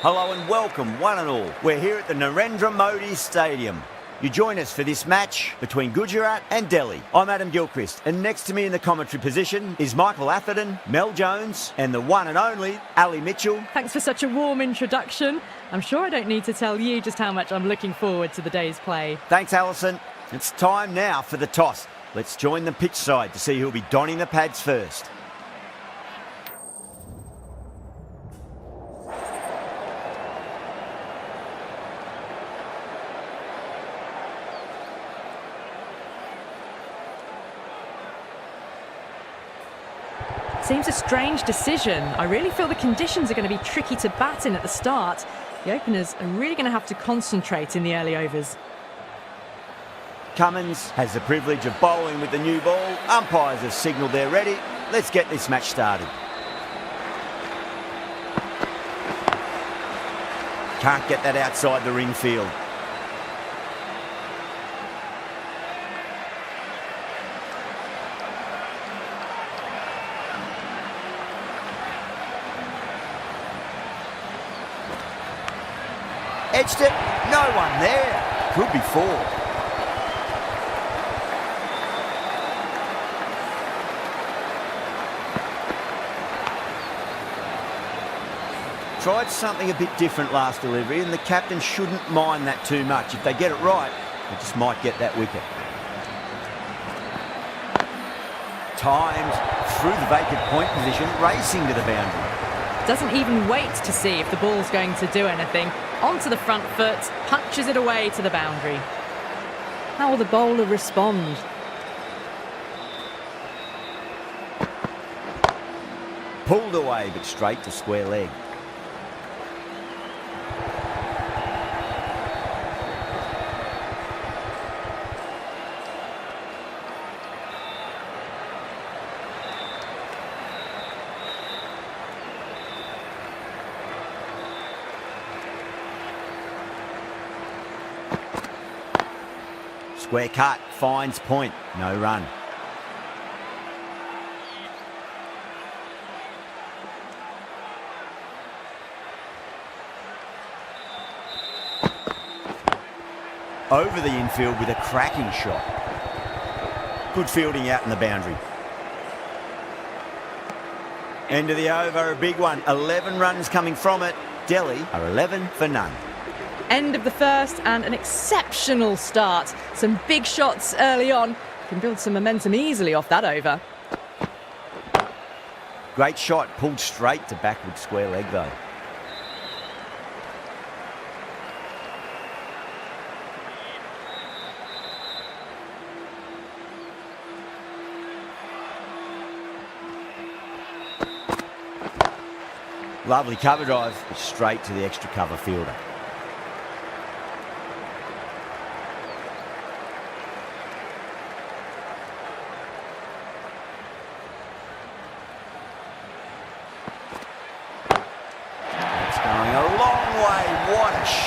Hello and welcome, one and all. We're here at the Narendra Modi Stadium. You join us for this match between Gujarat and Delhi. I'm Adam Gilchrist, and next to me in the commentary position is Michael Atherton, Mel Jones, and the one and only Ali Mitchell. Thanks for such a warm introduction. I'm sure I don't need to tell you just how much I'm looking forward to the day's play. Thanks, Alison. It's time now for the toss. Let's join the pitch side to see who'll be donning the pads first. Seems a strange decision. I really feel the conditions are going to be tricky to bat in at the start. The openers are really going to have to concentrate in the early overs. Cummins has the privilege of bowling with the new ball. Umpires have signalled they're ready. Let's get this match started. Can't get that outside the ring field. Edged it, no one there. Could be four. Tried something a bit different last delivery, and the captain shouldn't mind that too much. If they get it right, they just might get that wicket. Timed through the vacant point position, racing to the boundary. Doesn't even wait to see if the ball's going to do anything. Onto the front foot, punches it away to the boundary. How will the bowler respond? Pulled away, but straight to square leg. Square cut, finds point, no run. Over the infield with a cracking shot. Good fielding out in the boundary. End of the over, a big one. 11 runs coming from it. Delhi are 11 for none. End of the first and an exceptional start. Some big shots early on. Can build some momentum easily off that over. Great shot, pulled straight to backward square leg though. Lovely cover drive, straight to the extra cover fielder.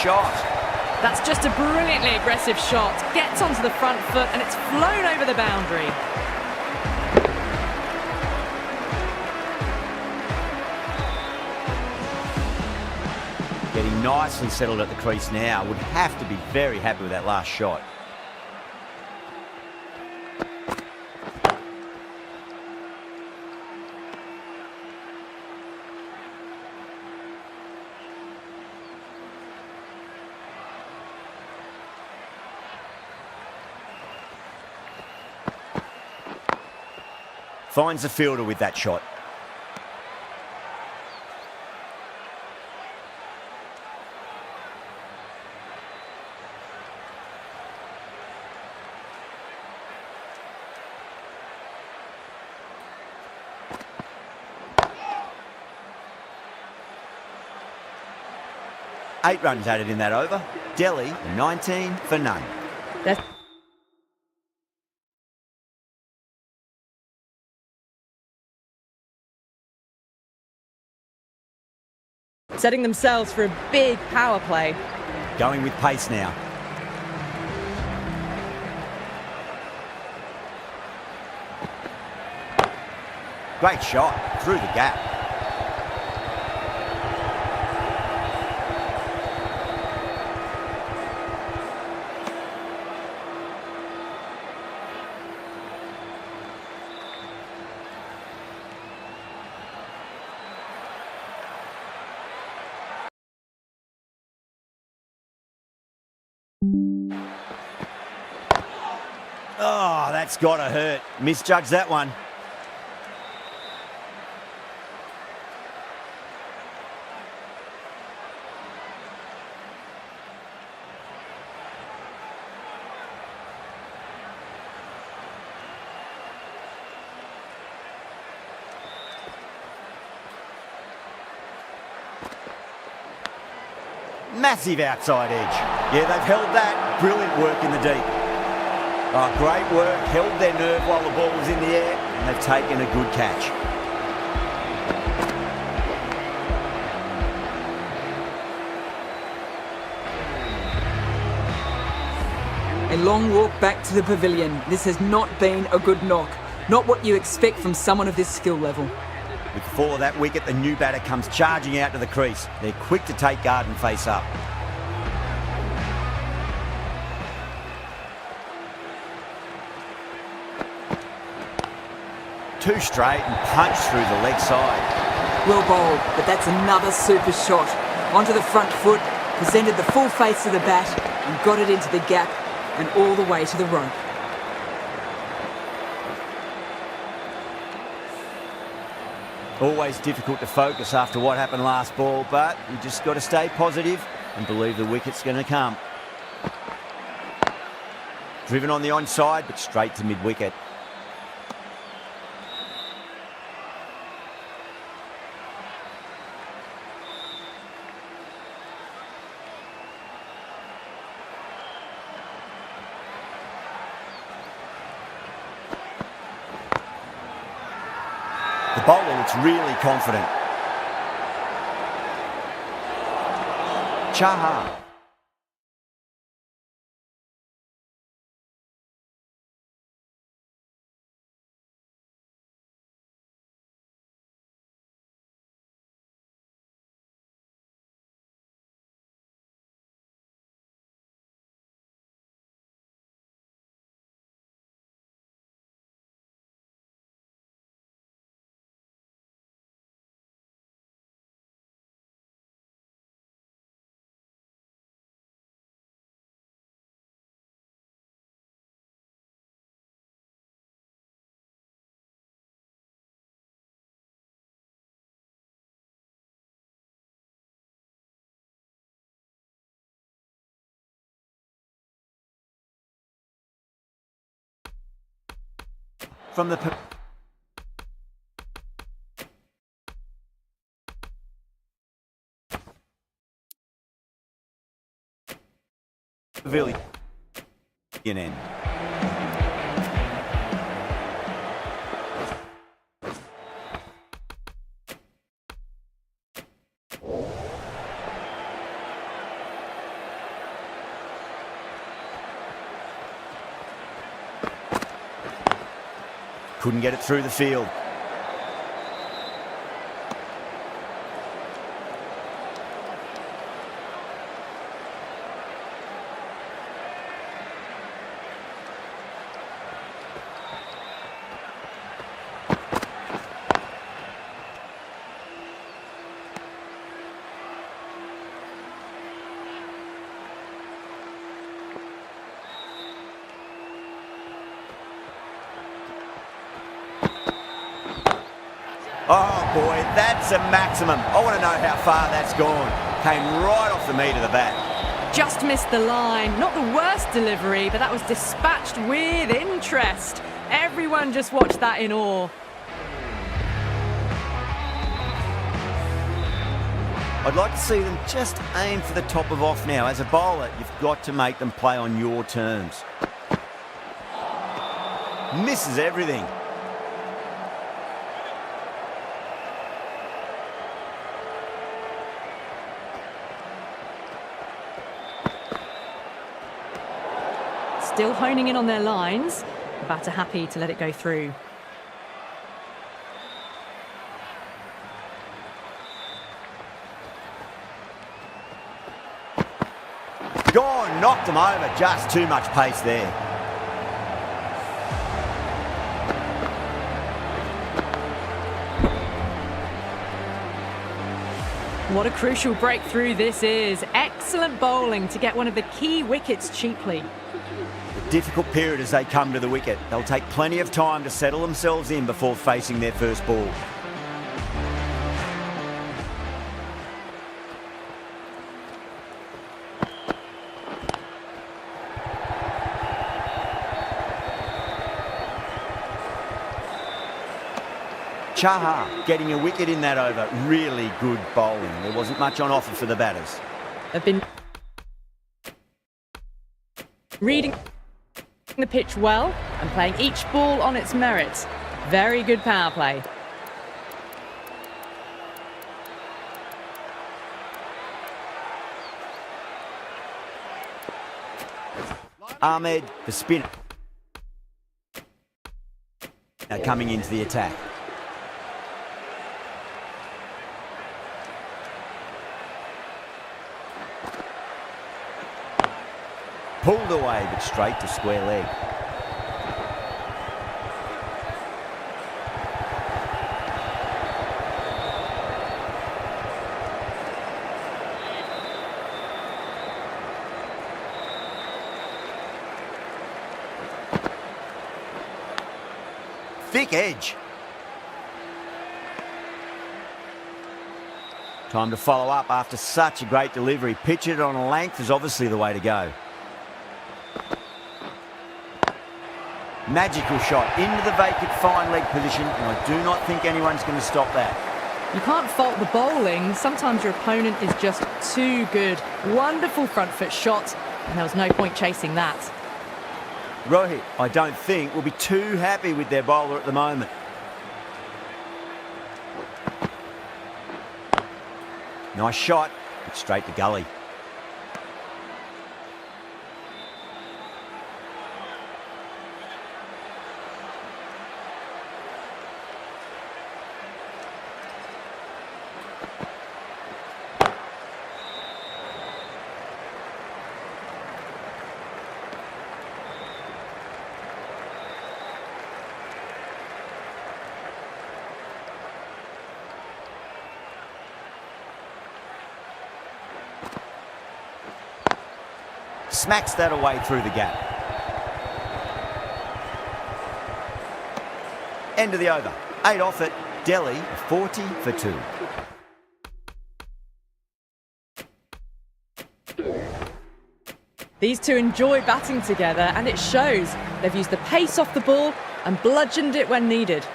Shot. That's just a brilliantly aggressive shot. Gets onto the front foot and it's flown over the boundary. Getting nicely settled at the crease now. Would have to be very happy with that last shot. Finds the fielder with that shot. Eight runs added in that over. Delhi 19 for none. Setting themselves for a big power play. Going with pace now. Great shot through the gap. Oh, that's got to hurt. Misjudged that one. Massive outside edge. Yeah, they've held that. Brilliant work in the deep. Oh, great work. Held their nerve while the ball was in the air, and they've taken a good catch. A long walk back to the pavilion. This has not been a good knock. Not what you expect from someone of this skill level. With the fall of that wicket, the new batter comes charging out to the crease. They're quick to take guard and face up. Two straight and punch through the leg side. Well bowled, but that's another super shot. Onto the front foot, presented the full face of the bat and got it into the gap and all the way to the rope. Always difficult to focus after what happened last ball, but you just got to stay positive and believe the wicket's going to come. Driven on the onside, but straight to mid-wicket. The bowler looks really confident. Chahar. From the pavilion end. Couldn't get it through the field. Oh boy, that's a maximum. I want to know how far that's gone. Came right off the meat of the bat. Just missed the line. Not the worst delivery, but that was dispatched with interest. Everyone just watched that in awe. I'd like to see them just aim for the top of off now. As a bowler, you've got to make them play on your terms. Misses everything. Still honing in on their lines. The batter happy to let it go through. Gone, knocked them over. Just too much pace there. What a crucial breakthrough this is. Excellent bowling to get one of the key wickets cheaply. The difficult period as they come to the wicket. They'll take plenty of time to settle themselves in before facing their first ball. Chahar getting a wicket in that over. Really good bowling. There wasn't much on offer for the batters. They've been reading the pitch well and playing each ball on its merit. Very good power play. Ahmed, the spinner. Now coming into the attack. Pulled away, but straight to square leg. Thick edge. Time to follow up after such a great delivery. Pitch it on a length is obviously the way to go. Magical shot into the vacant fine leg position, and I do not think anyone's going to stop that. You can't fault the bowling. Sometimes your opponent is just too good. Wonderful front foot shot, and there was no point chasing that. Rohit, I don't think, will be too happy with their bowler at the moment. Nice shot, but straight to gully. Smacks that away through the gap. End of the over. 8 off it. Delhi 40 for 2. These two enjoy batting together, and it shows. They've used the pace off the ball and bludgeoned it when needed.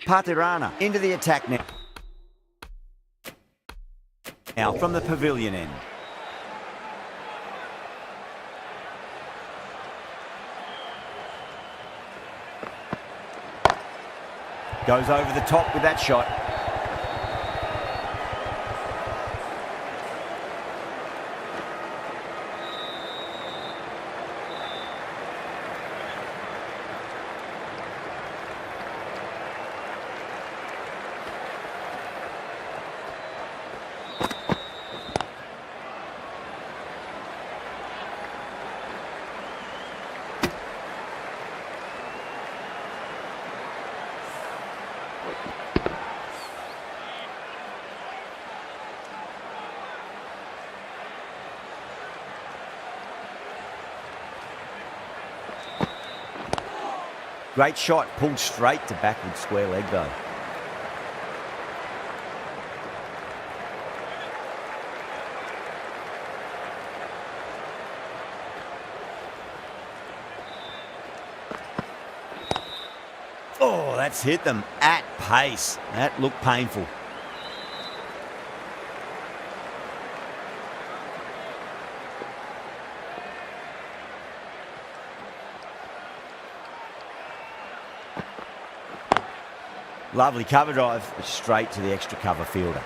Patirana into the attack now. Now from the pavilion end. Goes over the top with that shot. Great shot, pulled straight to backward square leg though. Oh, that's hit them at pace. That looked painful. Lovely cover drive, but straight to the extra cover fielder.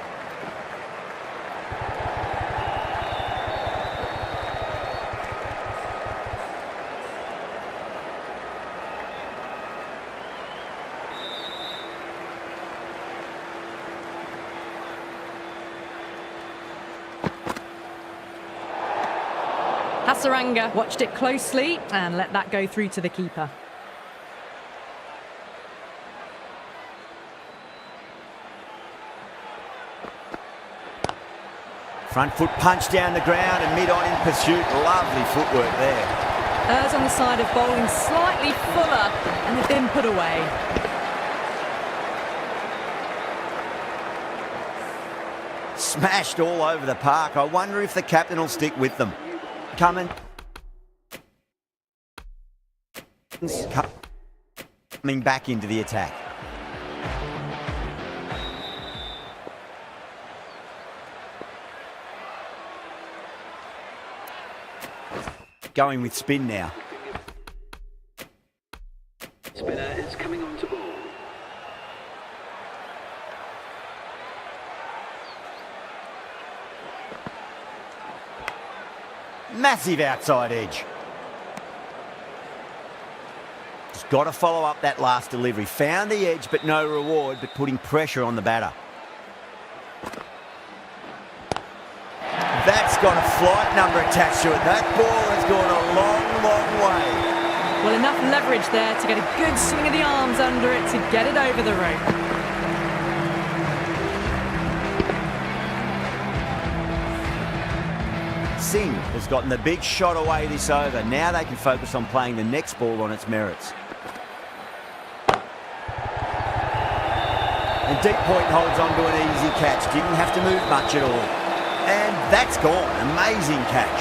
Hasaranga watched it closely and let that go through to the keeper. Front foot punch down the ground and mid-on in pursuit. Lovely footwork there. Errs on the side of bowling slightly fuller, and they've been put away. Smashed all over the park. I wonder if the captain will stick with them. Coming back into the attack. Going with spin now. Spinner is coming on to ball. Massive outside edge. Just got to follow up that last delivery. Found the edge, but no reward, but putting pressure on the batter. That's got a flight number attached to it. That ball has gone a long, long way. Well, enough leverage there to get a good swing of the arms under it to get it over the rope. Singh has gotten the big shot away this over. Now they can focus on playing the next ball on its merits. And deep point holds on to an easy catch. Didn't have to move much at all. And that's gone. Amazing catch.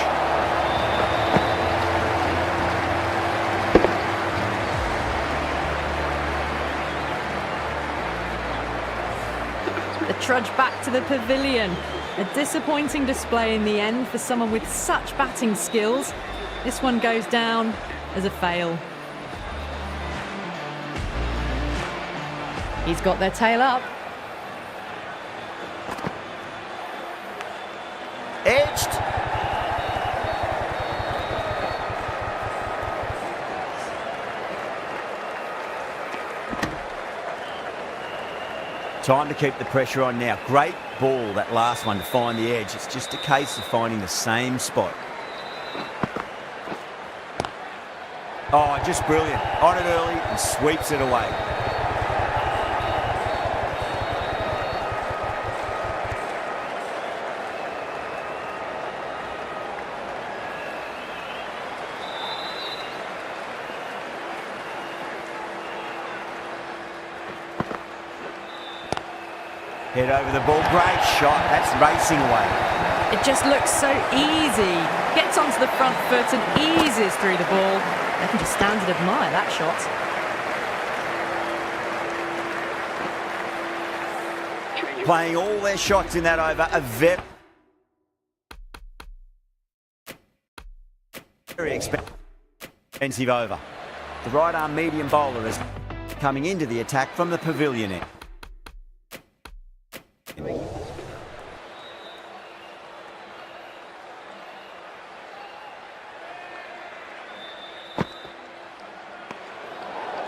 The trudge back to the pavilion. A disappointing display in the end for someone with such batting skills. This one goes down as a fail. He's got their tail up. Edged. Time to keep the pressure on now. Great ball, that last one, to find the edge. It's just a case of finding the same spot. Oh, just brilliant. On it early and sweeps it away. Head over the ball, great shot, that's racing away. It just looks so easy. Gets onto the front foot and eases through the ball. They can just stand and admire that shot. Playing all their shots in that over, a very expensive over. The right arm medium bowler is coming into the attack from the pavilion end.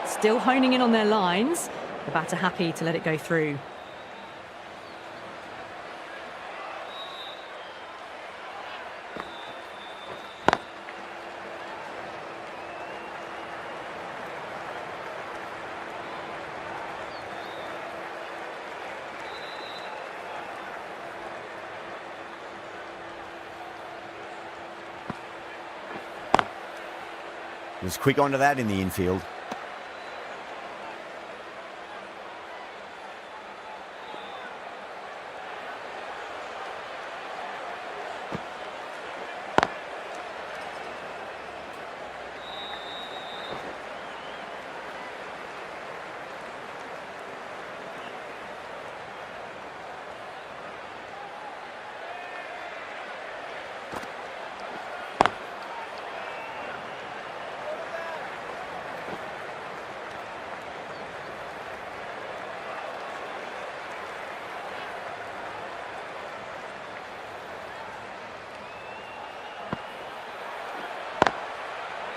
Still honing in on their lines. The batter happy to let it go through. Was quick onto that in the infield.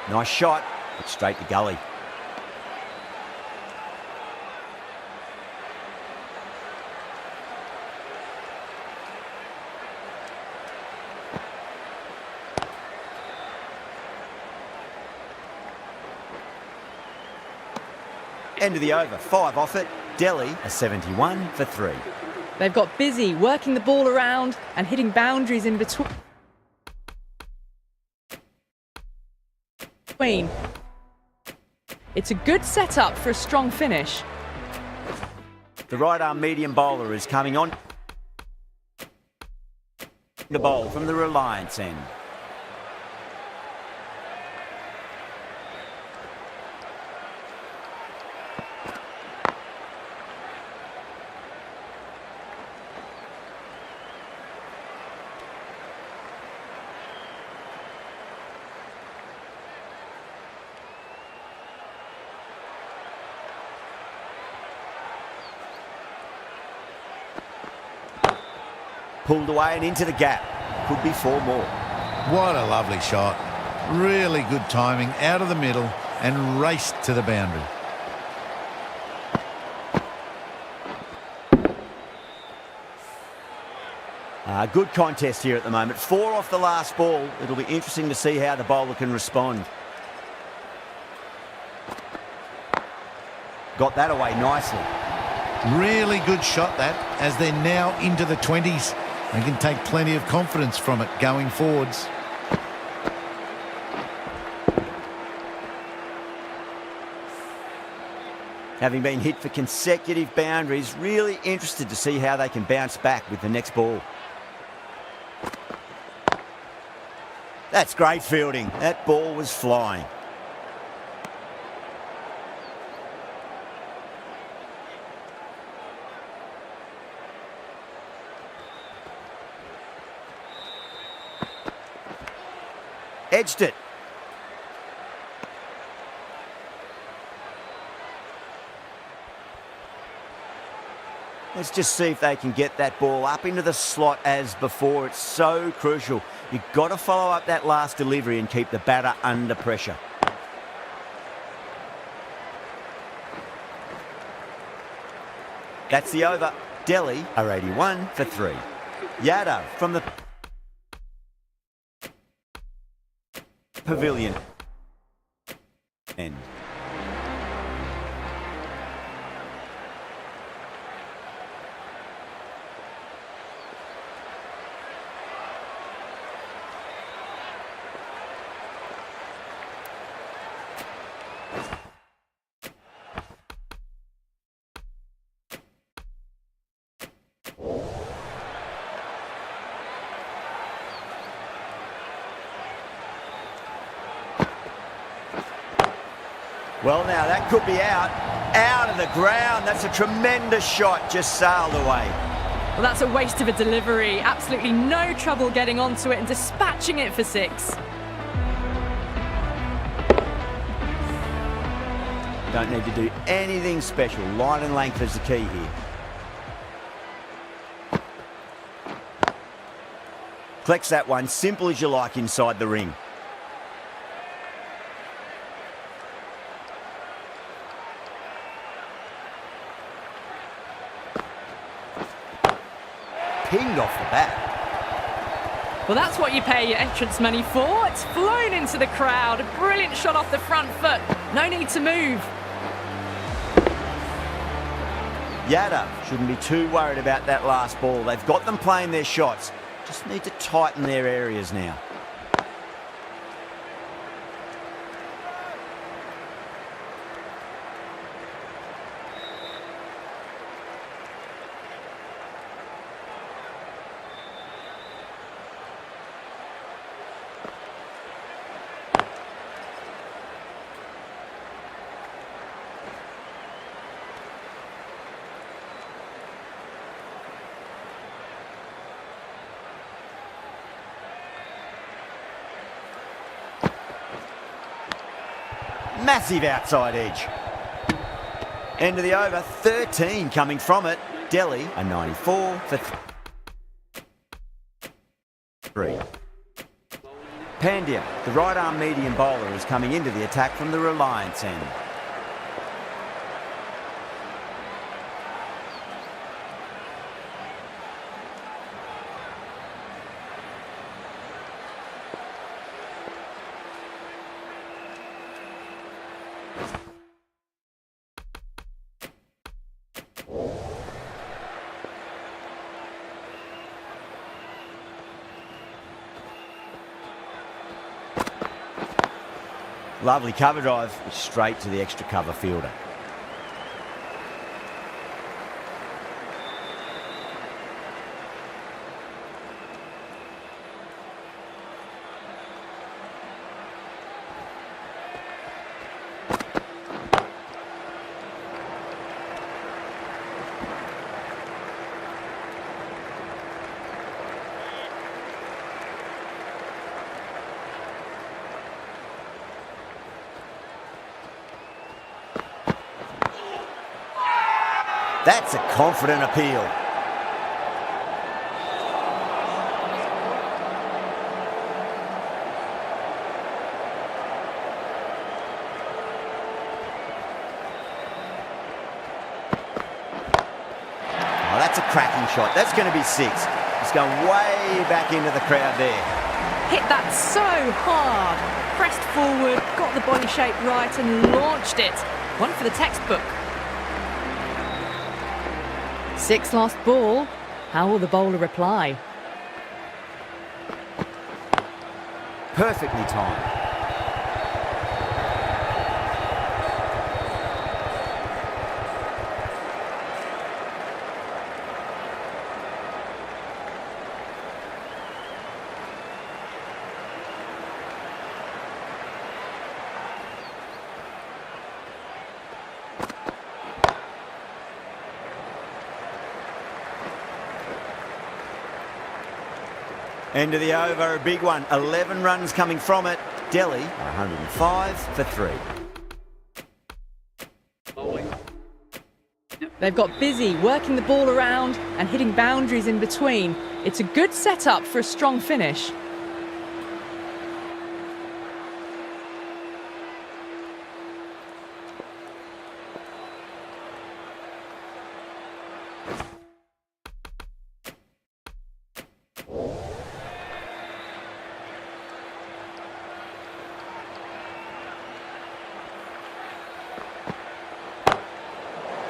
Nice shot, but straight to gully. End of the over, 5 off it. Delhi a 71 for 3. They've got busy working the ball around and hitting boundaries in between. It's a good setup for a strong finish. The right arm medium bowler is coming on. The bowl from the Reliance end. Pulled away and into the gap. Could be 4 more. What a lovely shot. Really good timing, out of the middle and raced to the boundary. Good contest here at the moment. 4 off the last ball. It'll be interesting to see how the bowler can respond. Got that away nicely. Really good shot that, as they're now into the 20s. They can take plenty of confidence from it going forwards. Having been hit for consecutive boundaries, really interested to see how they can bounce back with the next ball. That's great fielding. That ball was flying. Edged it. Let's just see if they can get that ball up into the slot as before. It's so crucial. You've got to follow up that last delivery and keep the batter under pressure. That's the over. Delhi are 81 for 3. Yadav from the pavilion end. Well, now that could be out of the ground. That's a tremendous shot, just sailed away. Well, that's a waste of a delivery. Absolutely no trouble getting onto it and dispatching it for 6. Don't need to do anything special. Line and length is the key here. Collects that one, simple as you like inside the ring. Pinged off the bat. Well, that's what you pay your entrance money for. It's flown into the crowd. A brilliant shot off the front foot. No need to move. Yadav shouldn't be too worried about that last ball. They've got them playing their shots. Just need to tighten their areas now. Massive outside edge. End of the over, 13 coming from it. Delhi a 94 for 3. Pandya, the right arm medium bowler, is coming into the attack from the Reliance end. Lovely cover drive, straight to the extra cover fielder. That's a confident appeal. Oh, that's a cracking shot. That's going to be 6. It's going way back into the crowd there. Hit that so hard. Pressed forward, got the body shape right and launched it. One for the textbook. 6 lost ball. How will the bowler reply? Perfectly timed. End of the over, a big one. 11 runs coming from it. Delhi, 105 for 3. Bowling. They've got busy working the ball around and hitting boundaries in between. It's a good setup for a strong finish.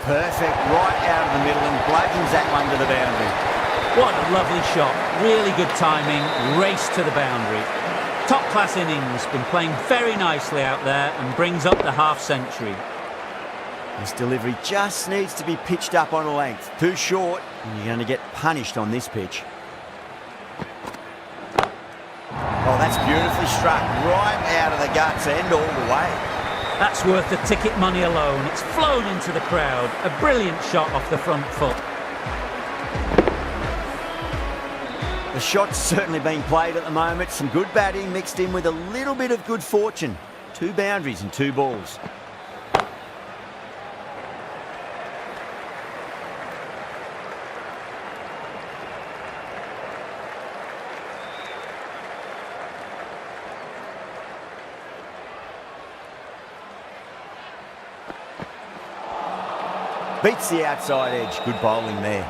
Perfect, right out of the middle and bludgeons that one to the boundary. What a lovely shot. Really good timing. Race to the boundary. Top class innings. Been playing very nicely out there and brings up the half century. This delivery just needs to be pitched up on a length. Too short, and you're going to get punished on this pitch. Oh, that's beautifully struck. Right out of the guts end all the way. That's worth the ticket money alone. It's flown into the crowd. A brilliant shot off the front foot. The shot's certainly being played at the moment. Some good batting mixed in with a little bit of good fortune. 2 boundaries and 2 balls. Beats the outside edge. Good bowling there.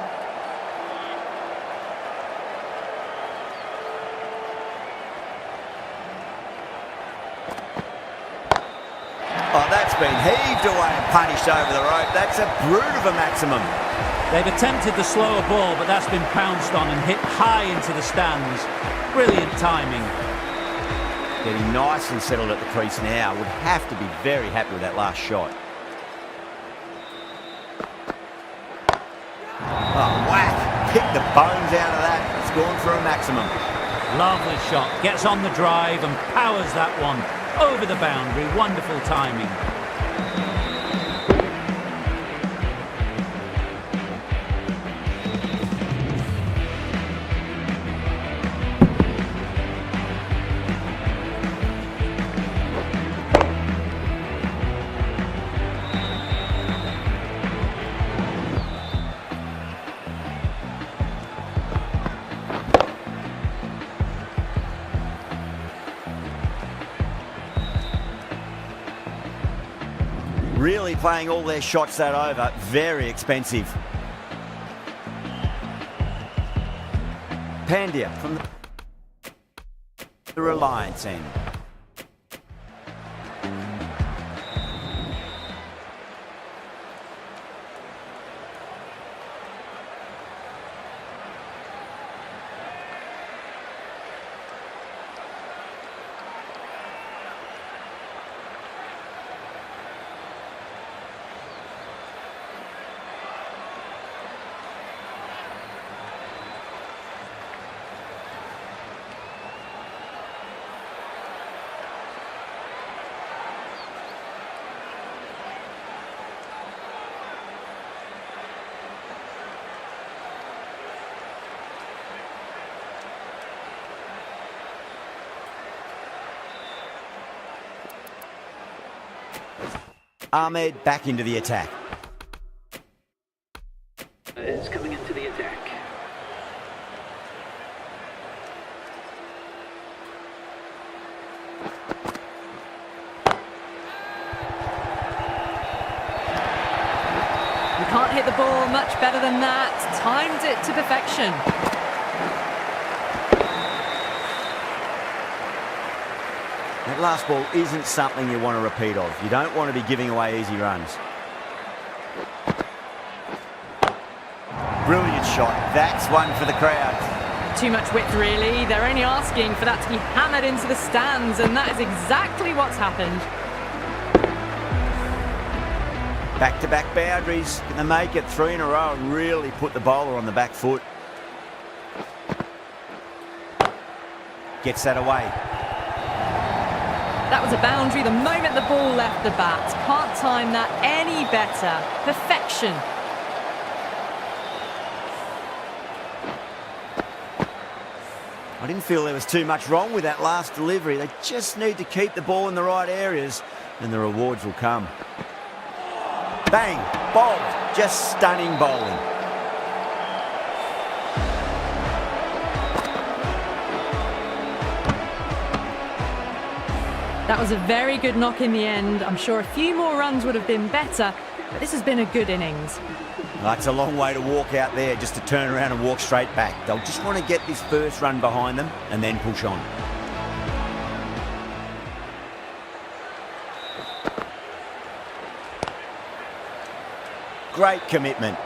Oh, that's been heaved away and punished over the rope. That's a brute of a maximum. They've attempted the slower ball, but that's been pounced on and hit high into the stands. Brilliant timing. Getting nicely settled at the crease now. Would have to be very happy with that last shot. Oh, whack! Picked the bones out of that. It's gone for a maximum. Lovely shot. Gets on the drive and powers that one over the boundary. Wonderful timing. Really playing all their shots that over. Very expensive. Pandya from the Reliance end. Ahmed back into the attack. It's coming into the attack. You can't hit the ball much better than that. Timed it to perfection. That last ball isn't something you want to repeat of. You don't want to be giving away easy runs. Brilliant shot. That's one for the crowd. Too much width, really. They're only asking for that to be hammered into the stands, and that is exactly what's happened. Back-to-back boundaries. Can they make it 3 in a row and really put the bowler on the back foot? Gets that away. That was a boundary the moment the ball left the bat. Can't time that any better. Perfection. I didn't feel there was too much wrong with that last delivery. They just need to keep the ball in the right areas and the rewards will come. Bang! Bowled. Just stunning bowling. That was a very good knock in the end. I'm sure a few more runs would have been better, but this has been a good innings. That's a long way to walk out there just to turn around and walk straight back. They'll just want to get this first run behind them and then push on. Great commitment.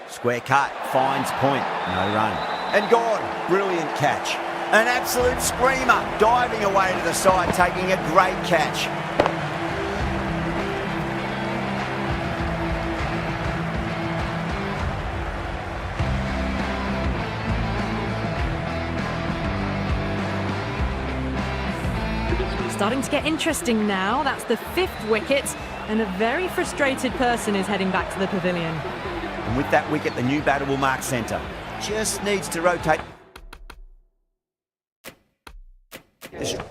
Square cut, finds point, no run. And gone, brilliant catch. An absolute screamer, diving away to the side, taking a great catch. Starting to get interesting now. That's the 5th wicket, and a very frustrated person is heading back to the pavilion. And with that wicket, the new batter will mark centre. Just needs to rotate the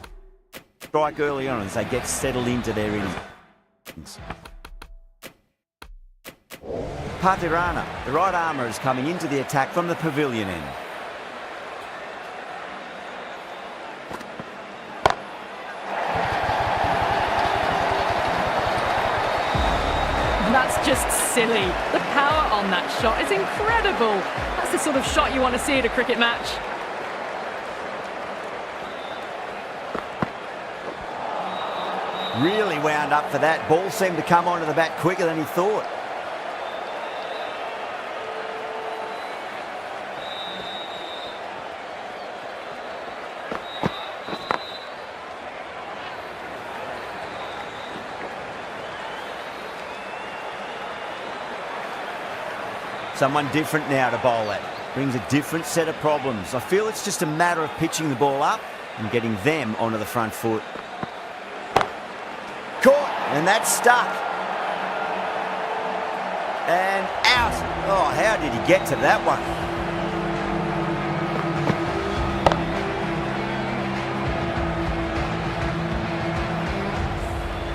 strike early on as they get settled into their innings. Patirana, the right armour, is coming into the attack from the pavilion end. That's just silly. The power on that shot is incredible. That's the sort of shot you want to see at a cricket match. Really wound up for that. Ball seemed to come onto the bat quicker than he thought. Someone different now to bowl at. Brings a different set of problems. I feel it's just a matter of pitching the ball up and getting them onto the front foot. Caught, and that's stuck. And out. Oh, how did he get to that one?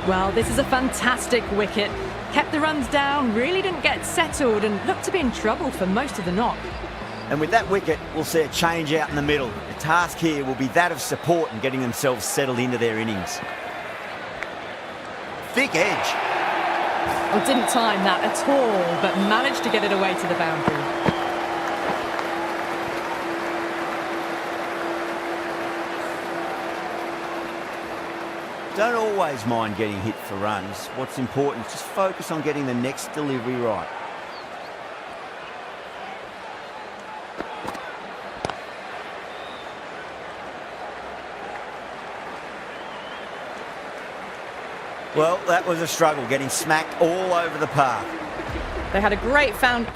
Well, this is a fantastic wicket. Kept the runs down, really didn't get settled, and looked to be in trouble for most of the knock. And with that wicket, we'll see a change out in the middle. The task here will be that of support and getting themselves settled into their innings. Thick edge. Well, didn't time that at all, but managed to get it away to the boundary. Don't always mind getting hit for runs. What's important is just focus on getting the next delivery right. Well, that was a struggle, getting smacked all over the park. They had a great foundation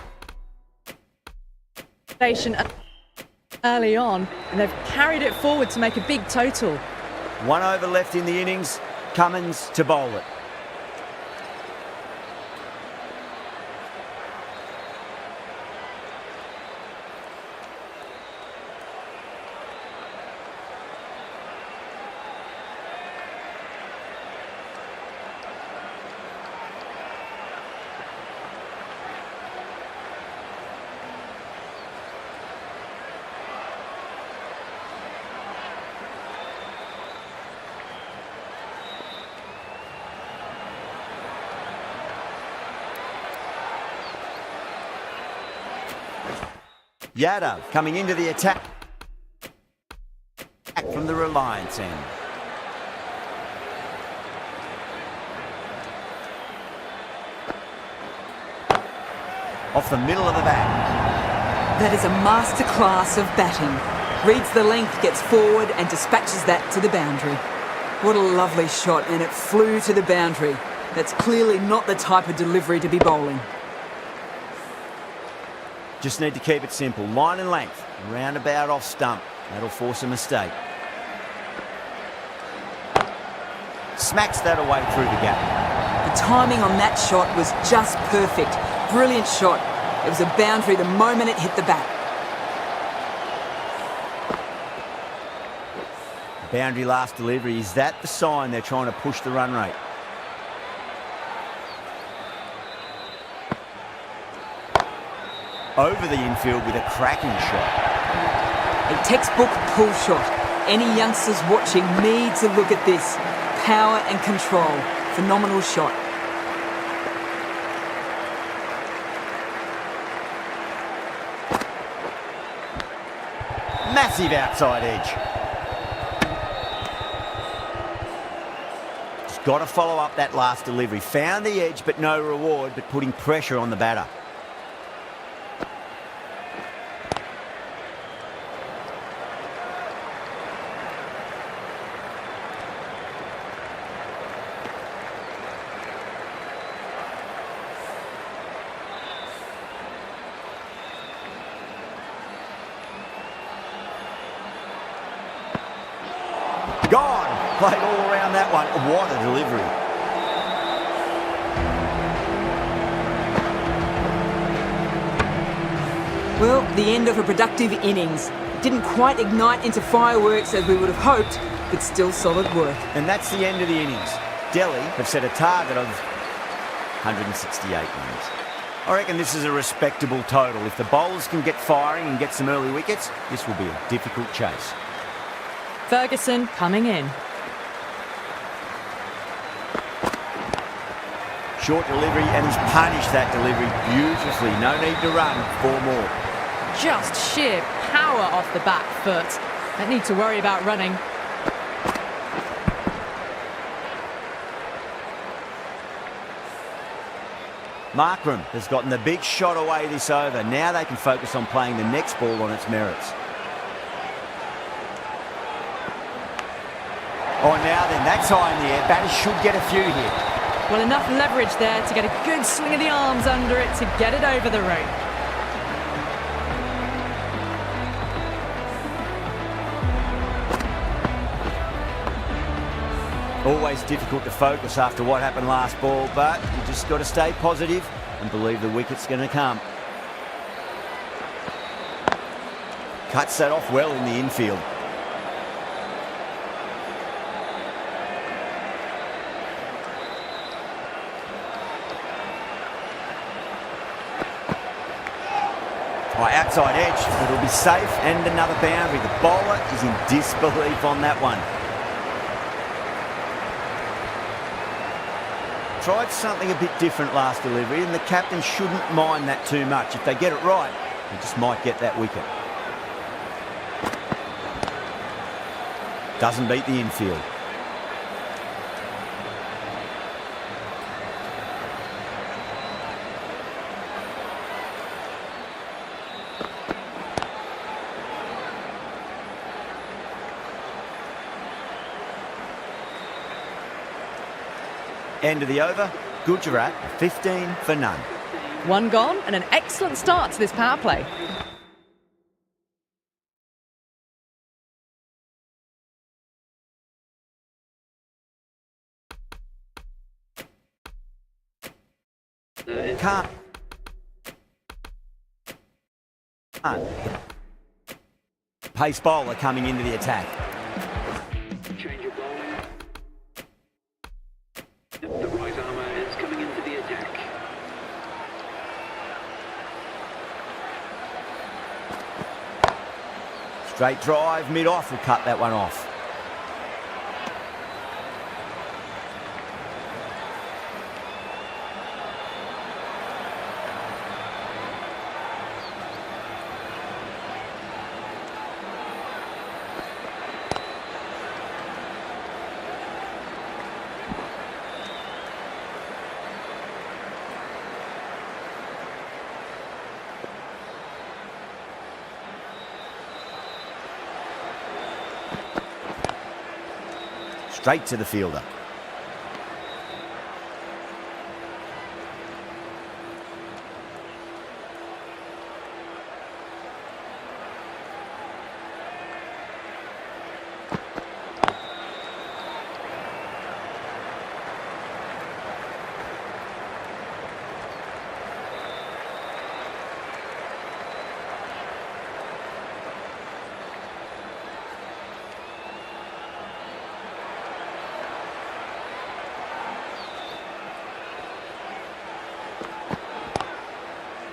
early on, and they've carried it forward to make a big total. 1 over left in the innings, Cummins to bowl it. Yadav coming into the attack from the Reliance end. Off the middle of the bat. That is a masterclass of batting. Reads the length, gets forward and dispatches that to the boundary. What a lovely shot, and it flew to the boundary. That's clearly not the type of delivery to be bowling. Just need to keep it simple. Line and length. Roundabout off stump. That'll force a mistake. Smacks that away through the gap. The timing on that shot was just perfect. Brilliant shot. It was a boundary the moment it hit the bat. Boundary last delivery. Is that the sign they're trying to push the run rate? Over the infield with a cracking shot. A textbook pull shot. Any youngsters watching needs a look at this. Power and control. Phenomenal shot. Massive outside edge. Just got to follow up that last delivery. Found the edge but no reward, but putting pressure on the batter. Gone. Played all around that one. What a delivery. Well, the end of a productive innings. Didn't quite ignite into fireworks as we would have hoped, but still solid work. And that's the end of the innings. Delhi have set a target of 168 runs. I reckon this is a respectable total. If the bowlers can get firing and get some early wickets, this will be a difficult chase. Ferguson coming in. Short delivery, and he's punished that delivery beautifully. No need to run. 4 more. Just sheer power off the back foot. Don't need to worry about running. Markram has gotten the big shot away this over. Now they can focus on playing the next ball on its merits. Oh, now then, that's high in the air. Batters should get a few here. Well, enough leverage there to get a good swing of the arms under it to get it over the rope. Always difficult to focus after what happened last ball, but you just got to stay positive and believe the wicket's going to come. Cuts that off well in the infield. Outside edge, but it'll be safe, and another boundary. The bowler is in disbelief on that one. Tried something a bit different last delivery, and the captain shouldn't mind that too much. If they get it right, they just might get that wicket. Doesn't beat the infield. End of the over, Gujarat 15 for none. 1 gone and an excellent start to this power play. Can't. Pace bowler coming into the attack. Change of bowling. The right armour is coming into the attack. Straight drive, mid-off will cut that one off. straight to the fielder.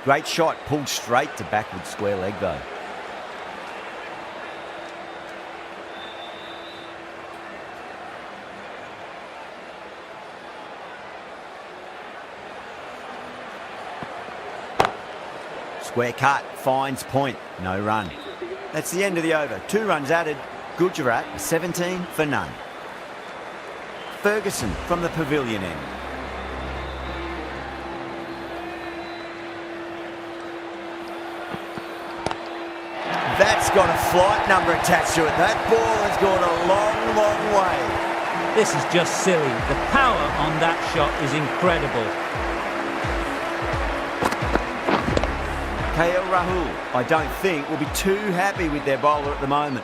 Great shot, pulled straight to backward square leg though. Square cut, finds point, no run. That's the end of the over. 2 runs added. Gujarat 17 for none. Ferguson from the pavilion end. That's got a flight number attached to it. That ball has gone a long, long way. This is just silly. The power on that shot is incredible. KL Rahul, I don't think, will be too happy with their bowler at the moment.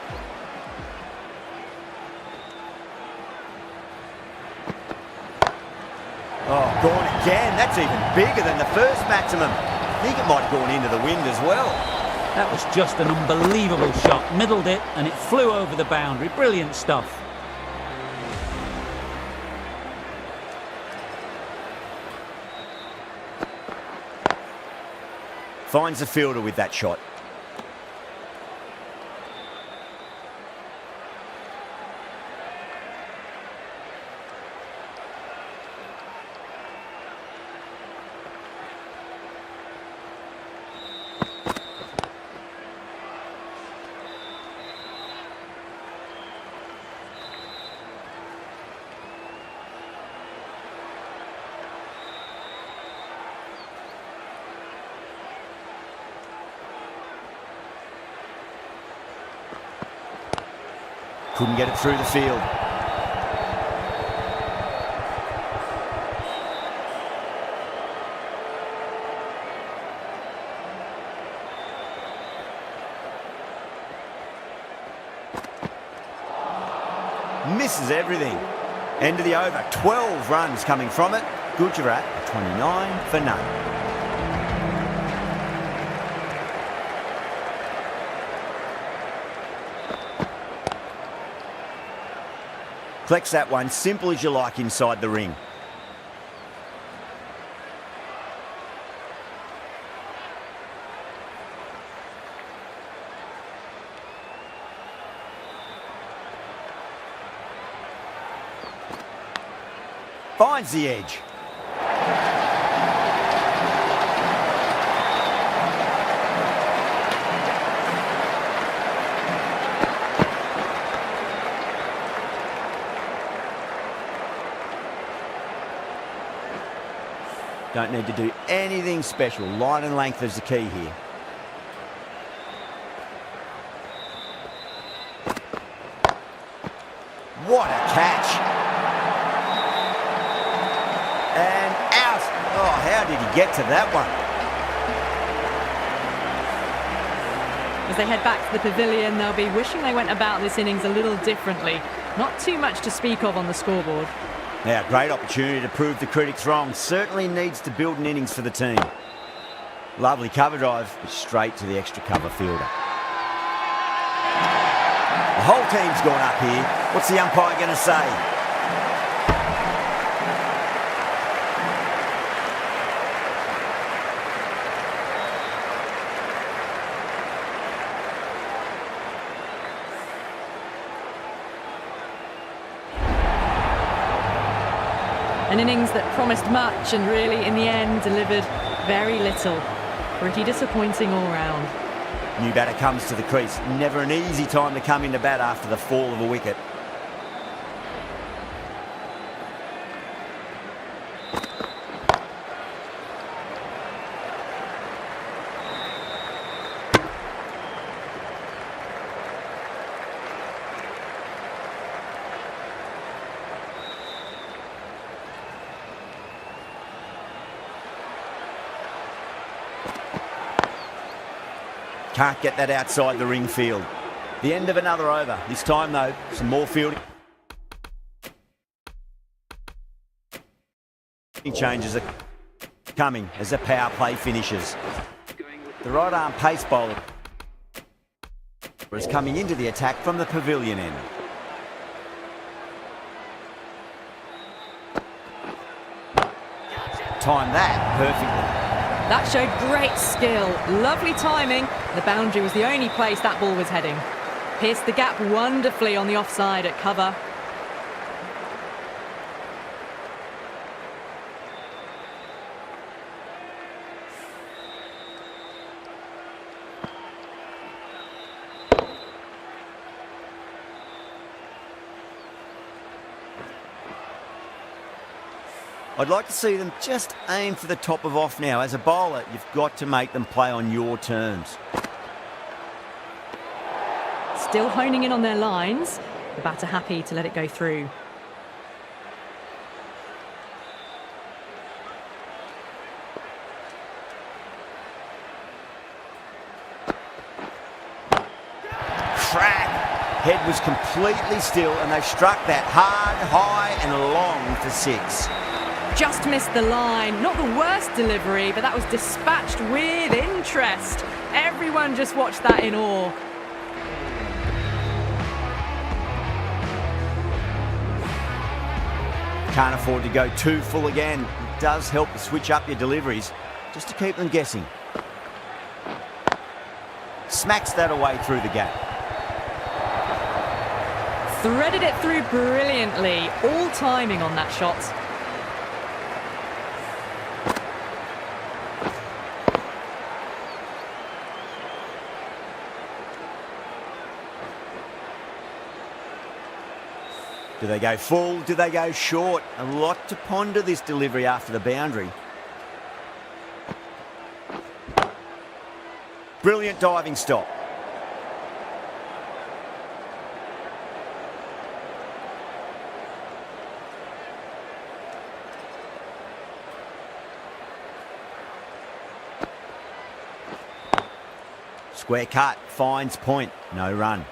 Oh, gone again. That's even bigger than the first maximum. I think it might have gone into the wind as well. That was just an unbelievable shot. Middled it and it flew over the boundary. Brilliant stuff. Finds the fielder with that shot. Couldn't get it through the field. Misses everything. End of the over. 12 runs coming from it. Gujarat 29 for none. Flex that one, simple as you like inside the ring. Finds the edge. Don't need to do anything special. Line and length is the key here. What a catch. And out. Oh, how did he get to that one? As they head back to the pavilion, they'll be wishing they went about this innings a little differently. Not too much to speak of on the scoreboard. Now, great opportunity to prove the critics wrong. Certainly needs to build an innings for the team. Lovely cover drive, but straight to the extra cover fielder. The whole team's gone up here. What's the umpire going to say? An innings that promised much and really, in the end, delivered very little. Pretty disappointing all round. New batter comes to the crease. Never an easy time to come into bat after the fall of a wicket. Can't get that outside the ring field. The end of another over. This time, though, some more fielding changes are coming as the power play finishes. The right arm pace bowler is coming into the attack from the pavilion end. Timed that perfectly. That showed great skill. Lovely timing. The boundary was the only place that ball was heading. Pierced the gap wonderfully on the offside at cover. I'd like to see them just aim for the top of off now. As a bowler, you've got to make them play on your terms. Still honing in on their lines. The batter happy to let it go through. Crack! Head was completely still and they struck that hard, high and long for 6. Just missed the line. Not the worst delivery, but that was dispatched with interest. Everyone just watched that in awe. Can't afford to go too full again. It does help to switch up your deliveries just to keep them guessing. Smacks that away through the gap. Threaded it through brilliantly. All timing on that shot. Do they go full? Do they go short? A lot to ponder this delivery after the boundary. Brilliant diving stop. Square cut, finds point, no run.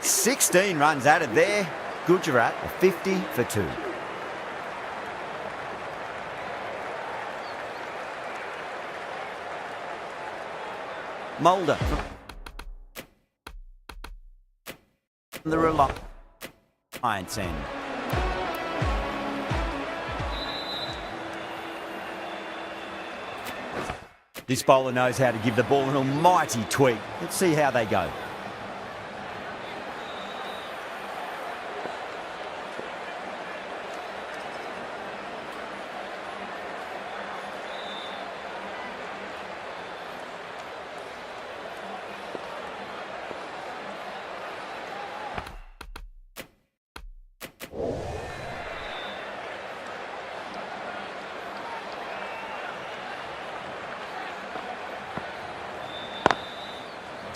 $16 runs added there. Gujarat a 50 for 2. Mulder from the Reliance end. This bowler knows how to give the ball an almighty tweak. Let's see how they go.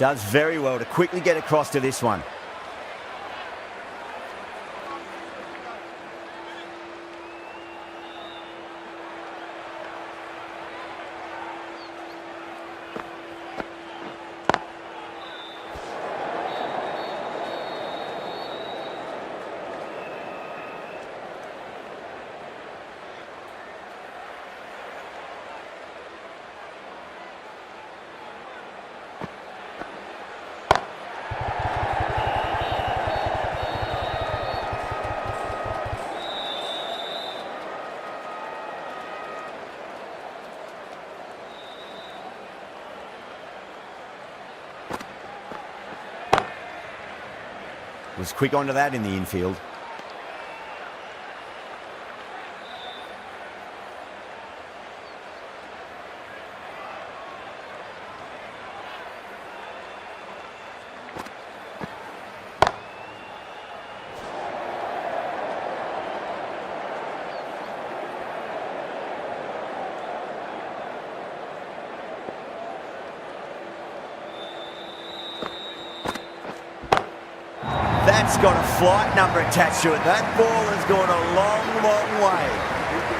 Does very well to quickly get across to this one. Was quick onto that in the infield. That's got a flight number attached to it. That ball has gone a long, long way.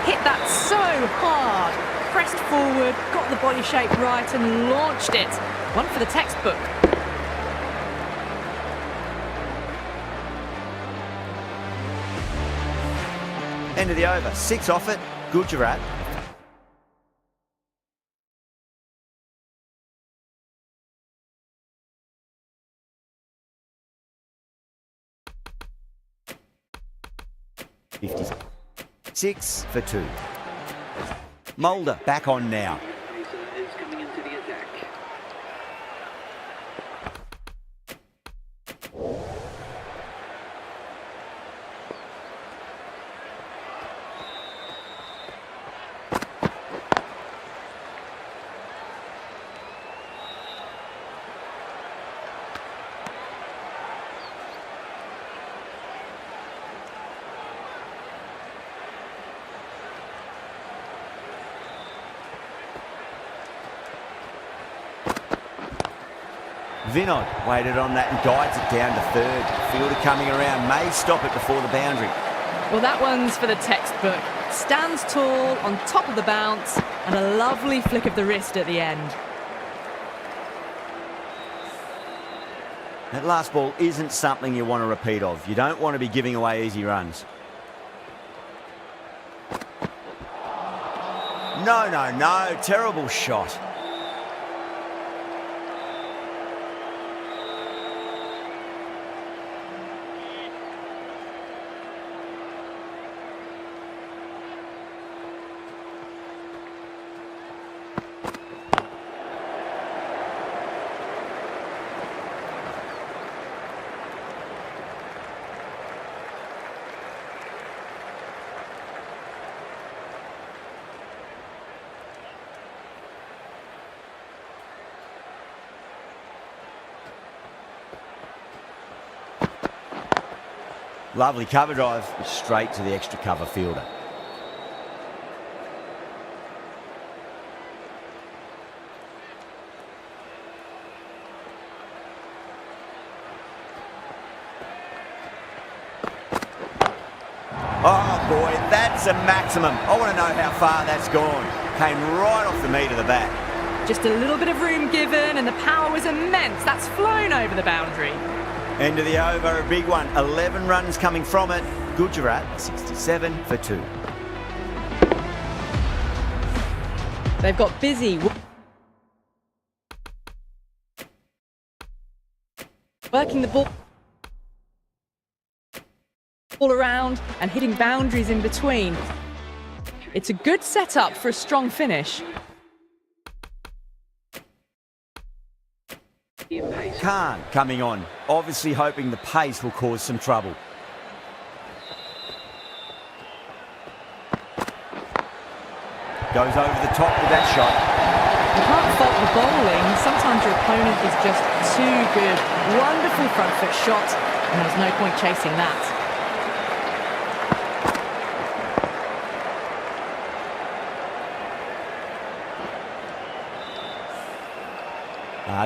Hit that so hard. Pressed forward, got the body shape right and launched it. One for the textbook. End of the over. 6 off it. Gujarat. Six for 2. Mulder back on now. Pacer is coming into the attack. Vinod waited on that and guides it down to third. Fielder coming around, may stop it before the boundary. Well, that one's for the textbook. Stands tall, on top of the bounce, and a lovely flick of the wrist at the end. That last ball isn't something you want to repeat of. You don't want to be giving away easy runs. No, no, no. Terrible shot. Lovely cover drive, straight to the extra cover fielder. Oh boy, that's a maximum. I want to know how far that's gone. Came right off the meat of the bat. Just a little bit of room given and the power was immense. That's flown over the boundary. End of the over, a big one. 11 runs coming from it. Gujarat, 67 for 2. They've got busy working the ball around and hitting boundaries in between. It's a good setup for a strong finish. Khan coming on, obviously hoping the pace will cause some trouble. Goes over the top with that shot. You can't fault the bowling. Sometimes your opponent is just too good. Wonderful front foot shot, and there's no point chasing that.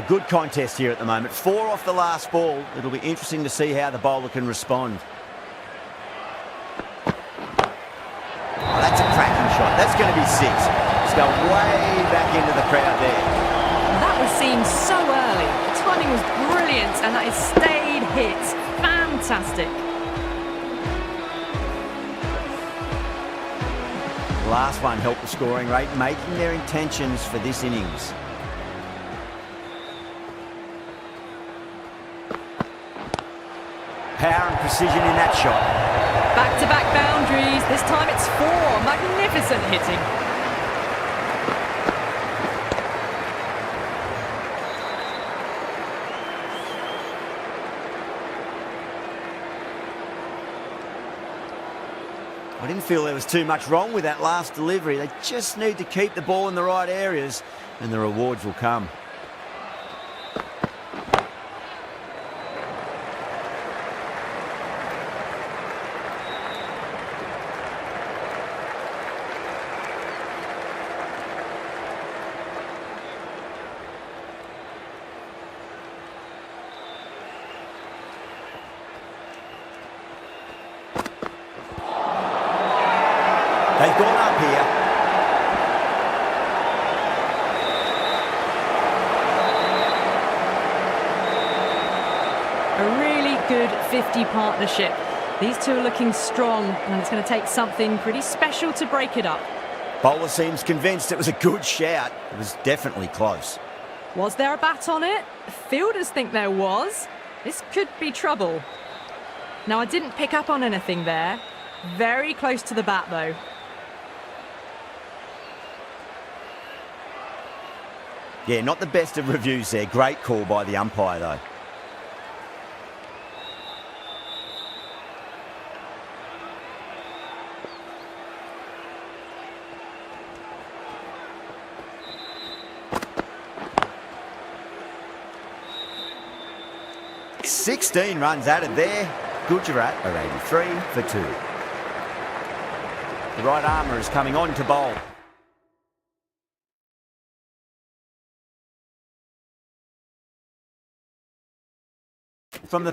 Good contest here at the moment. 4 off the last ball. It'll be interesting to see how the bowler can respond. Oh, that's a cracking shot. That's going to be 6. Let's go way back into the crowd there. That was seen so early. The timing was brilliant, and that is stayed hits. Fantastic. Last one helped the scoring rate, making their intentions for this innings. Power and precision in that shot. Back-to-back boundaries. This time it's 4. Magnificent hitting. I didn't feel there was too much wrong with that last delivery. They just need to keep the ball in the right areas and the rewards will come. They've gone up here. A really good 50 partnership. These two are looking strong, and it's going to take something pretty special to break it up. Bowler seems convinced it was a good shout. It was definitely close. Was there a bat on it? Fielders think there was. This could be trouble. Now, I didn't pick up on anything there. Very close to the bat, though. Yeah, not the best of reviews there. Great call by the umpire, though. "16 runs added there. Gujarat are 83 for 2. The right armour is coming on to bowl. From the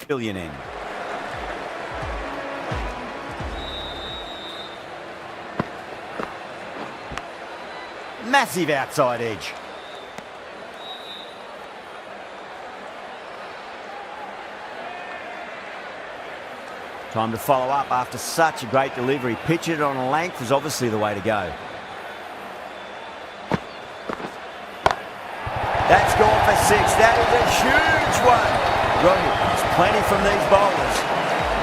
pavilion end. Massive outside edge. Time to follow up after such a great delivery. Pitch it on a length is obviously the way to go. That's gone for 6. That is a huge one. Rohit, there's plenty from these bowlers.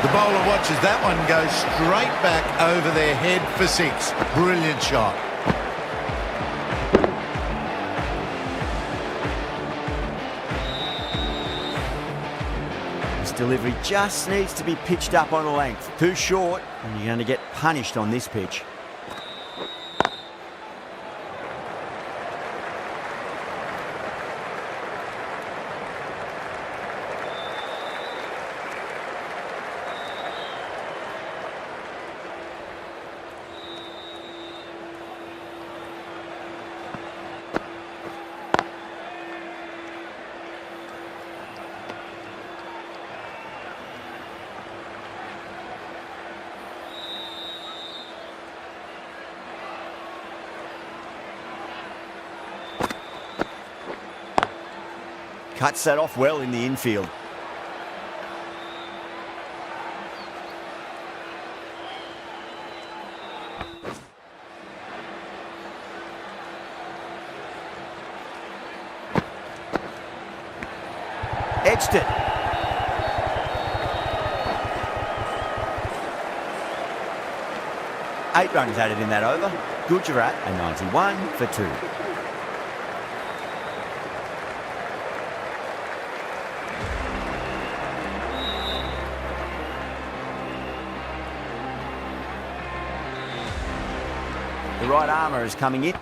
The bowler watches that one go straight back over their head for 6. Brilliant shot. This delivery just needs to be pitched up on a length. Too short, and you're going to get punished on this pitch. Cuts that off well in the infield. Edged it. Eight runs added in that over. Gujarat a 91 for 2. The right armour is coming in.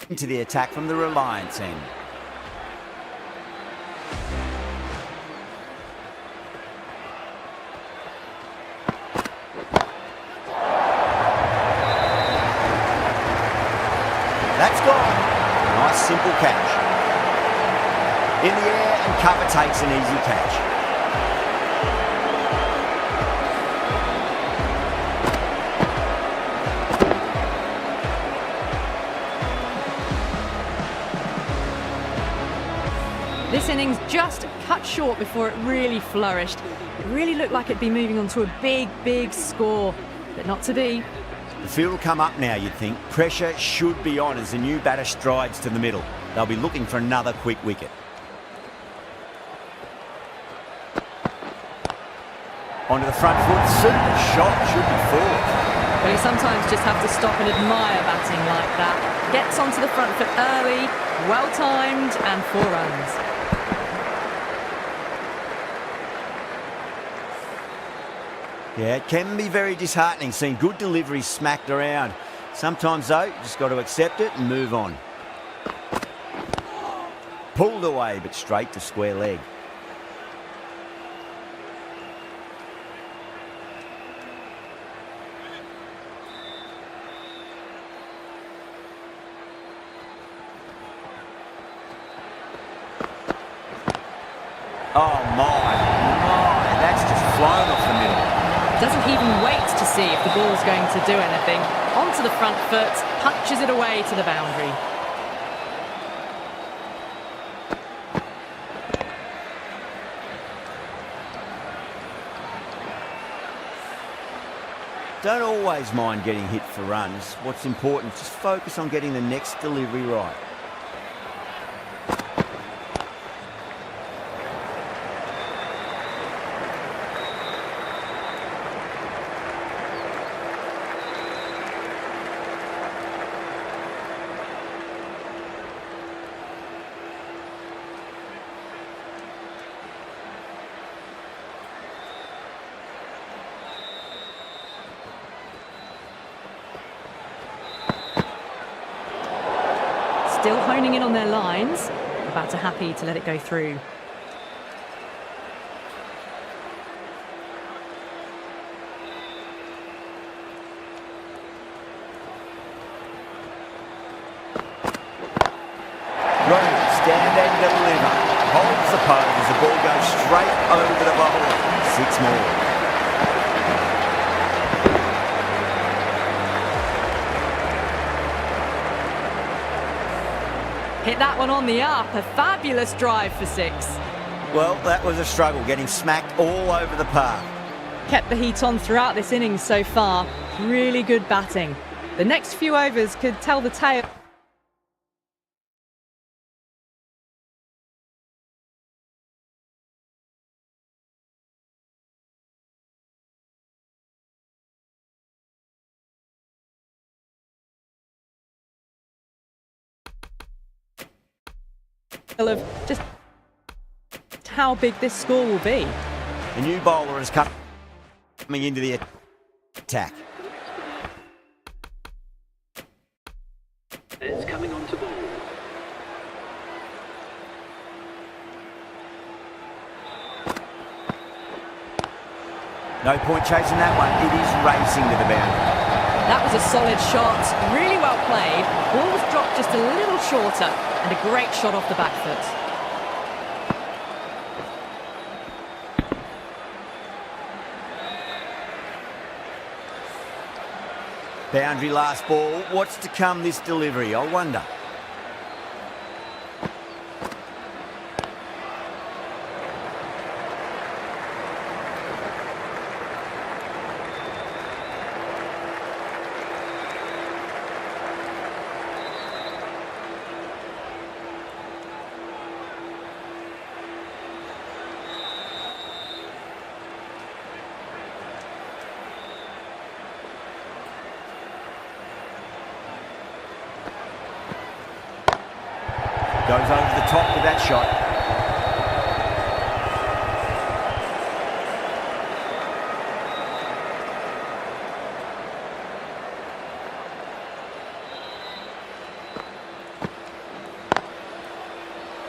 Into the attack from the Reliance end. That's gone. Nice simple catch. In the air and cover takes an easy catch. This innings just cut short before it really flourished. It really looked like it'd be moving on to a big, big score. but not to be. The field will come up now, you'd think. Pressure should be on as the new batter strides to the middle. They'll be looking for another quick wicket. Onto the front foot. Super shot. Should be four. Well, you sometimes just have to stop and admire batting like that. Gets onto the front foot early, well-timed, and 4 runs. Yeah, it can be very disheartening seeing good deliveries smacked around. Sometimes, though, you just got to accept it and move on. Pulled away, but straight to square leg. Oh, my, that's just flown off the middle. Doesn't even wait to see if the ball's going to do anything. Onto the front foot, punches it away to the boundary. Don't always mind getting hit for runs. What's important is just focus on getting the next delivery right. Still honing in on their lines. Batter happy to let it go through. Root, stand and deliver. Holds the pose as the ball goes straight over the bubble. 6 more. Hit that one on the up. A fabulous drive for 6. Well, that was a struggle, getting smacked all over the park. Kept the heat on throughout this innings so far. Really good batting. The next few overs could tell the tale. Of just how big this score will be. The new bowler is coming into the attack. It's coming on to ball. No point chasing that one. It is racing to the boundary. That was a solid shot, really well played. Ball was dropped just a little shorter, and a great shot off the back foot. Boundary last ball. What's to come this delivery, I wonder. Goes over the top with that shot.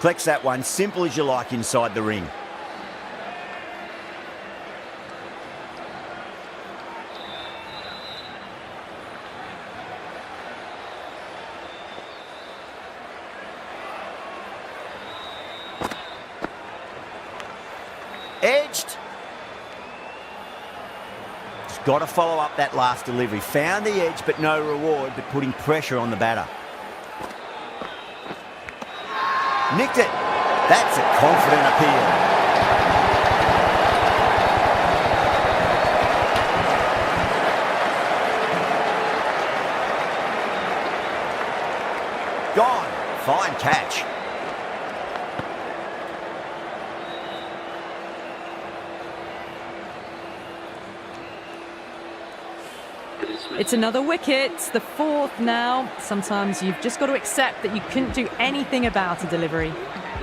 Collects that one, simple as you like inside the ring. Edged. Just got to follow up that last delivery. Found the edge, but no reward, but putting pressure on the batter. Nicked it. That's a confident appeal. gone. Fine catch. It's another wicket, the fourth now. Sometimes you've just got to accept that you couldn't do anything about a delivery.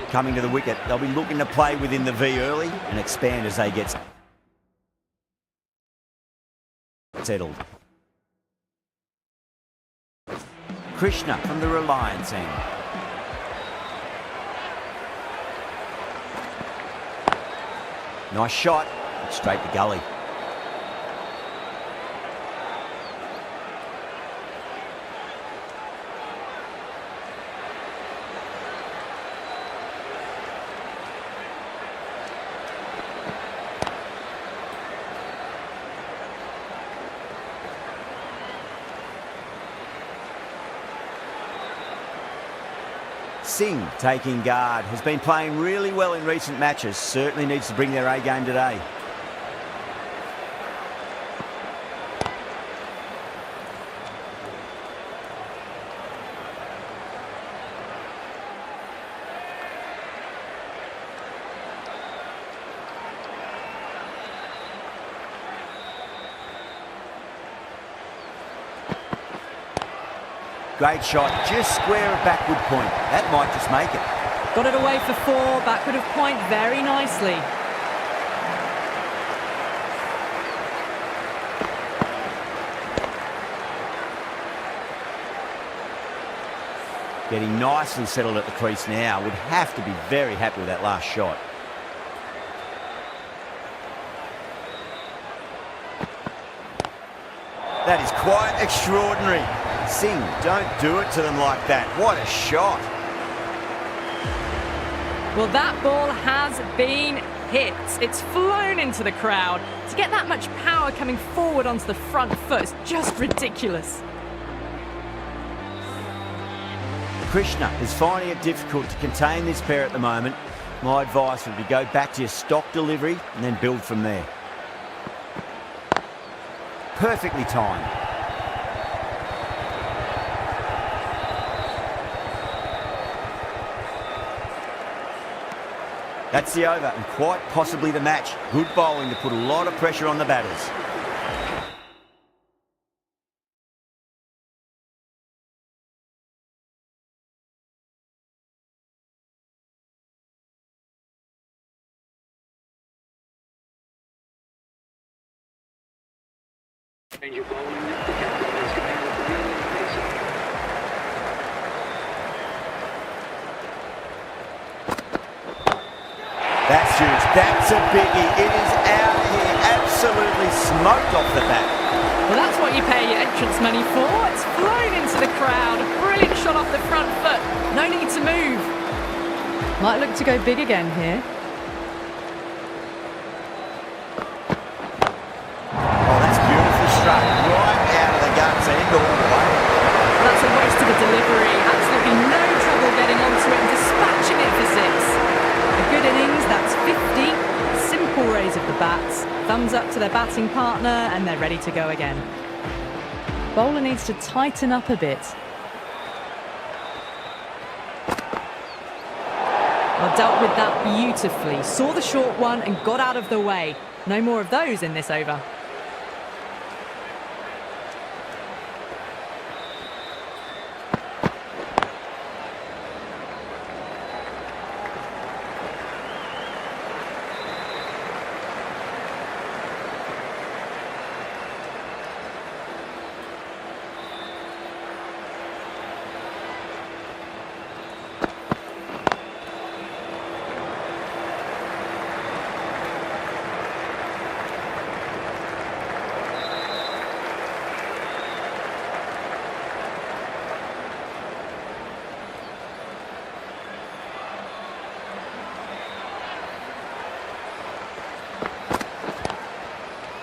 Coming to the wicket, they'll be looking to play within the V early and expand as they get settled. Krishna from the Reliance end. Nice shot, straight to gully. Singh taking guard, has been playing really well in recent matches, certainly needs to bring their A game today. Great shot, just square of backward point. That might just make it. Got it away for four, backward of point very nicely. Getting nicely settled at the crease now. Would have to be very happy with that last shot. That is quite extraordinary. Singh, don't do it to them like that. What a shot. Well, that ball has been hit. It's flown into the crowd. To get that much power coming forward onto the front foot is just ridiculous. Krishna is finding it difficult to contain this pair at the moment. My advice would be go back to your stock delivery and then build from there. Perfectly timed. That's the over and quite possibly the match. Good bowling to put a lot of pressure on the batters. Change your bowling. The captain is coming with the medium pacer. That's huge. That's a biggie. It is out of here. Absolutely smoked off the bat. Well, that's what you pay your entrance money for. It's flown into the crowd. A brilliant shot off the front foot. No need to move. Might look to go big again here. Oh, that's beautifully struck. Right out of the guts end all the way. That's a waste of a delivery. Absolutely no trouble getting onto it and dispatching it for six. A good innings, that's 50. Simple raise of the bats. Thumbs up to their batting partner and they're ready to go again. Bowler needs to tighten up a bit. Well, dealt with that beautifully. Saw the short one and got out of the way. No more of those in this over.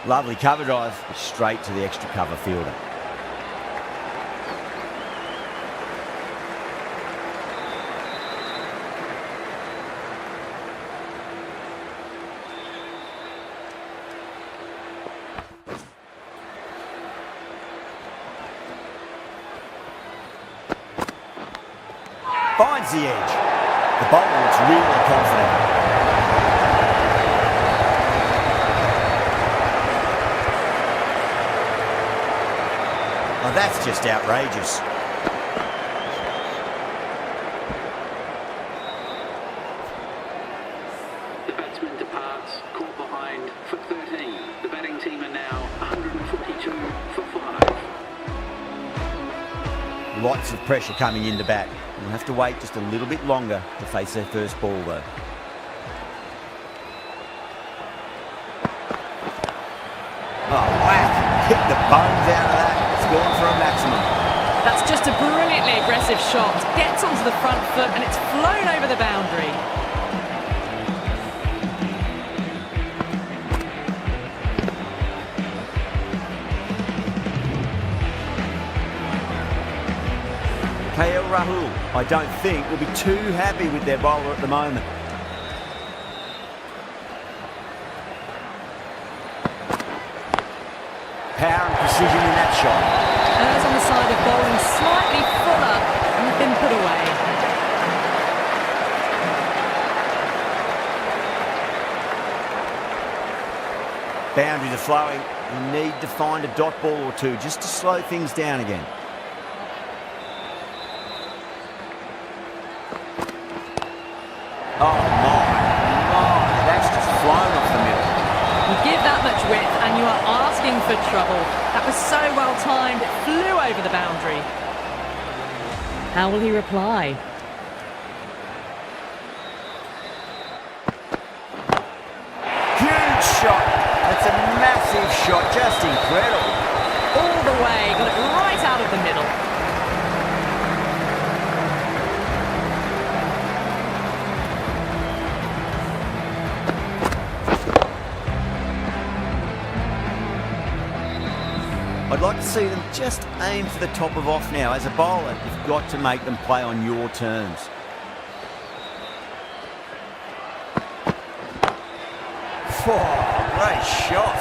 Lovely cover drive, straight to the extra cover fielder. finds the edge. The bowler looks really confident. Oh, that's just outrageous. The batsman departs, caught behind for 13. The batting team are now 142 for 5. Lots of pressure coming in to bat. We'll have to wait just a little bit longer to face their first ball though. Oh, whack! Hit the bones out of that. It's gone for a maximum. That's just a brilliantly aggressive shot. Gets onto the front foot and it's flown over the boundary. KL Rahul, I don't think, will be too happy with their bowler at the moment. Power and precision in that shot. Errs on the side of bowling slightly fuller and been put away. Boundaries are flowing. You need to find a dot ball or two just to slow things down again. Oh my, that's just flown off the middle. You give that much width and you are asking for trouble. That was so well timed, it flew over the boundary. How will he reply? Huge shot. That's a massive shot, just incredible. All the way, got it right out of the middle. I'd like to see them just aim for the top of off now. As a bowler, you've got to make them play on your terms. Oh, great shot.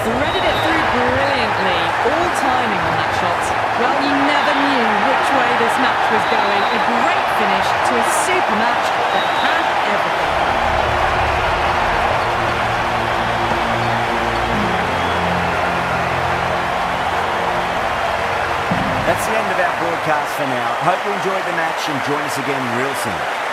Threaded it through brilliantly. All timing on that shot. Well, you never knew which way this match was going. A great finish to a super match that had everything. That's the end of our broadcast for now. Hope you enjoyed the match and join us again real soon.